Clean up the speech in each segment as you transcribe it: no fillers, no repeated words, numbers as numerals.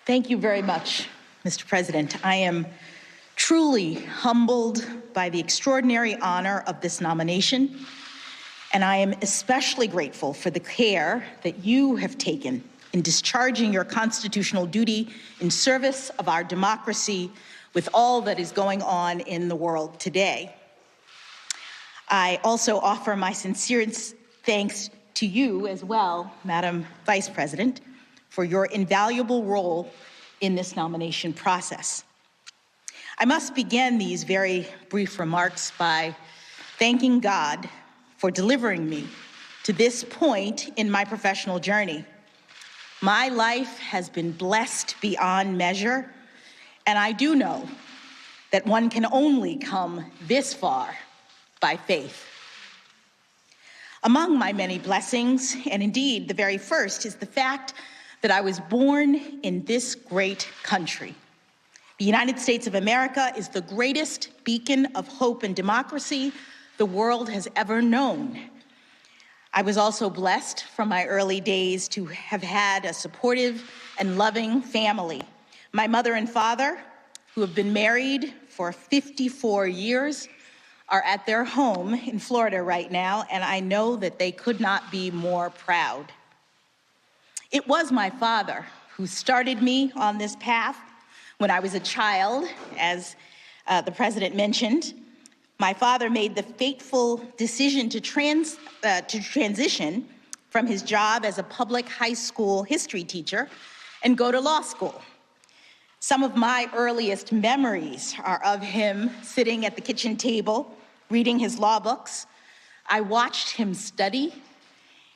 Thank you very much, Mr. President. I am truly humbled by the extraordinary honor of this nomination, and I am especially grateful for the care that you have taken in discharging your constitutional duty in service of our democracy with all that is going on in the world today. I also offer my sincerest thanks to you as well, Madam Vice President, for your invaluable role in this nomination process. I must begin these very brief remarks by thanking God for delivering me to this point in my professional journey. My life has been blessed beyond measure, and I do know that one can only come this far by faith. Among my many blessings, and indeed the very first, is the fact that I was born in this great country. The United States of America is the greatest beacon of hope and democracy the world has ever known. I was also blessed from my early days to have had a supportive and loving family. My mother and father, who have been married for 54 years, are at their home in Florida right now, and I know that they could not be more proud. It was my father who started me on this path when I was a child, as the president mentioned. My father made the fateful decision to transition from his job as a public high school history teacher and go to law school. Some of my earliest memories are of him sitting at the kitchen table, reading his law books. I watched him study,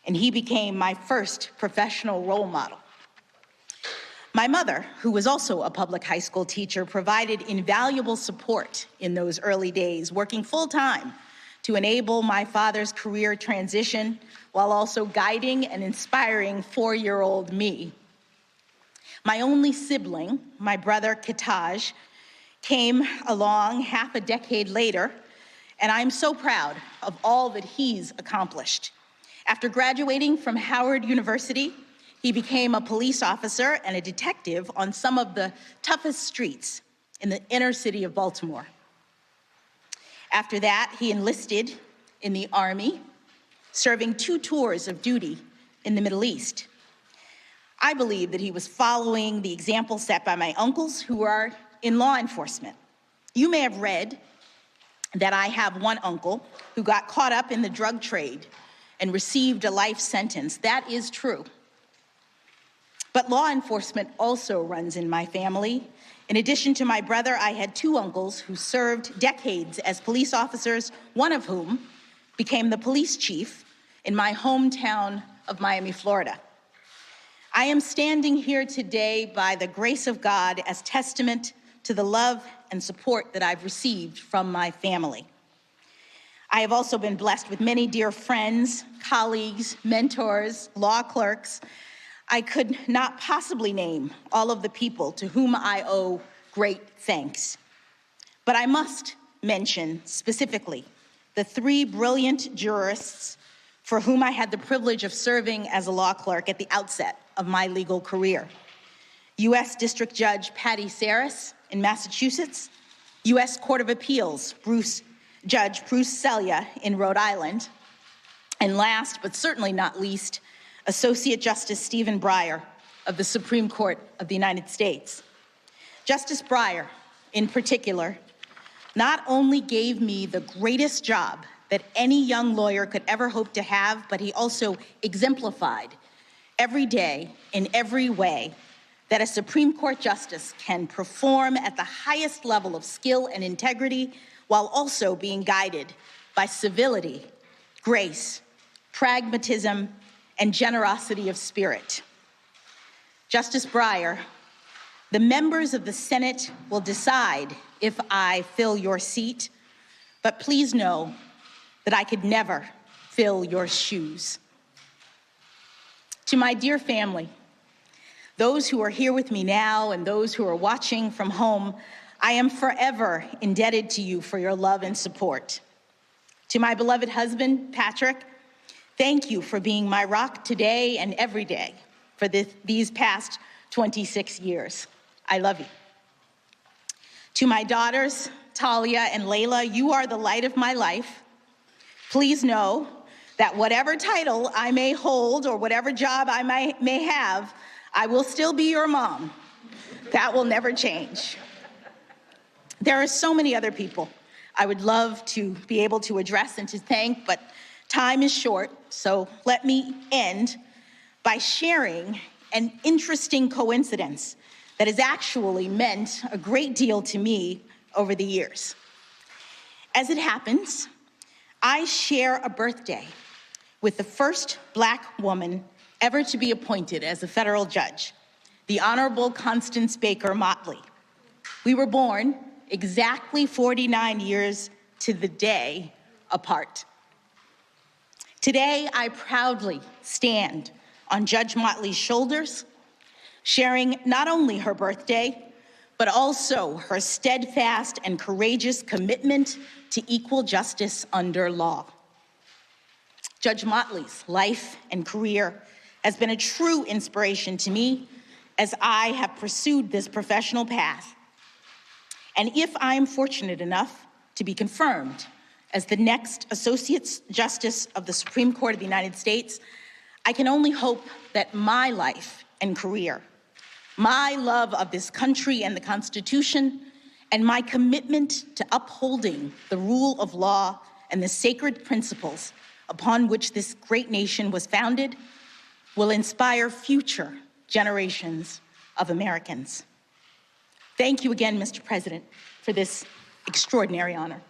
and he became my first professional role model. My mother, who was also a public high school teacher, provided invaluable support in those early days, working full-time to enable my father's career transition while also guiding and inspiring 4-year-old me. My only sibling, my brother Ketanji, came along half a decade later, and I'm so proud of all that he's accomplished. After graduating from Howard University, he became a police officer and a detective on some of the toughest streets in the inner city of Baltimore. After that, he enlisted in the Army, serving 2 tours of duty in the Middle East. I believe that he was following the example set by my uncles who are in law enforcement. You may have read that I have one uncle who got caught up in the drug trade and received a life sentence. That is true. But law enforcement also runs in my family. In addition to my brother, I had 2 uncles who served decades as police officers, one of whom became the police chief in my hometown of Miami, Florida. I am standing here today by the grace of God as testament to the love and support that I've received from my family. I have also been blessed with many dear friends, colleagues, mentors, law clerks. I could not possibly name all of the people to whom I owe great thanks. But I must mention specifically the 3 brilliant jurists for whom I had the privilege of serving as a law clerk at the outset of my legal career. U.S. District Judge Patty Saris in Massachusetts, U.S. Court of Appeals Judge Bruce Selya in Rhode Island, and last but certainly not least, Associate Justice Stephen Breyer of the Supreme Court of the United States. Justice Breyer, in particular, not only gave me the greatest job that any young lawyer could ever hope to have, but he also exemplified every day in every way that a Supreme Court justice can perform at the highest level of skill and integrity while also being guided by civility, grace, pragmatism, and generosity of spirit. Justice Breyer, the members of the Senate will decide if I fill your seat, but please know that I could never fill your shoes. To my dear family, those who are here with me now and those who are watching from home, I am forever indebted to you for your love and support. To my beloved husband, Patrick, thank you for being my rock today and every day for these past 26 years. I love you. To my daughters, Talia and Layla, you are the light of my life. Please know that whatever title I may hold or whatever job I may have, I will still be your mom. That will never change. There are so many other people I would love to be able to address and to thank, but time is short, so let me end by sharing an interesting coincidence that has actually meant a great deal to me over the years. As it happens, I share a birthday with the first Black woman ever to be appointed as a federal judge, the Honorable Constance Baker Motley. We were born exactly 49 years to the day apart. Today, I proudly stand on Judge Motley's shoulders, sharing not only her birthday, but also her steadfast and courageous commitment to equal justice under law. Judge Motley's life and career has been a true inspiration to me as I have pursued this professional path. And if I am fortunate enough to be confirmed as the next Associate Justice of the Supreme Court of the United States, I can only hope that my life and career, my love of this country and the Constitution, and my commitment to upholding the rule of law and the sacred principles upon which this great nation was founded will inspire future generations of Americans. Thank you again, Mr. President, for this extraordinary honor.